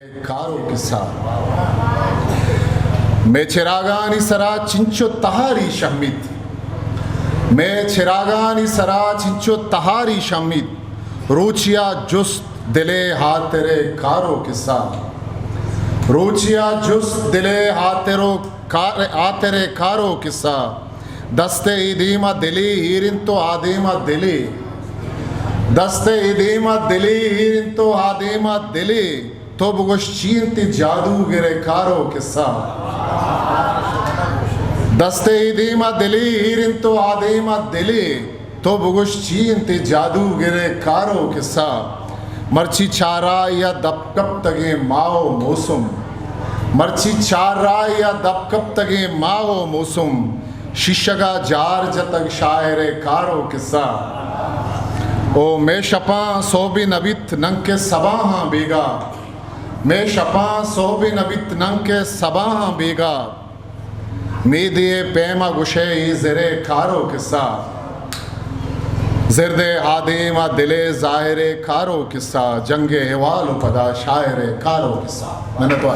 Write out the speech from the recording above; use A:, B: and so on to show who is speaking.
A: कारो किस्सा मैं चिरागानी सरा चिंचो तहारी शम्मित मैं चिरागानी सरा चिंचो तहारी शम्मित रोचिया जुस्त दिले हाथ तेरे कारो किस्सा रोचिया जुस्त दिले हाथ तेरे कारो किस्सा दस्ते इदीमा दिली हीरिन तो आदेमा दिली दस्ते इदीमा दिली हीरिन तो आदेमा दिली तो बुगुश चीनती जादू गिरे कारो किस्सा दस्ते इदीमा दिली हीरिन तो आदेमा दिली तो बुगुश चीनती जादू गिरे कारो किस्सा मर्ची चारा या दबकब तगे माओ मौसम मर्ची चारा या दबकब तगे माओ मौसम शिशगा जार जतक शायरे कारो किस्सा ओ मैं शपा सोबी नबित नंग के सबाहा बेगा मैं शपा सोबी नबित नंग के सबाहा बेगा मीदिए पैमा गुशे ज़रे कारो किस्सा ज़िरदे आदेमा दिले ज़ाहिरे कारो किस्सा जंगे हिवाल पदा शायरे कारो किस्सा मैंने तो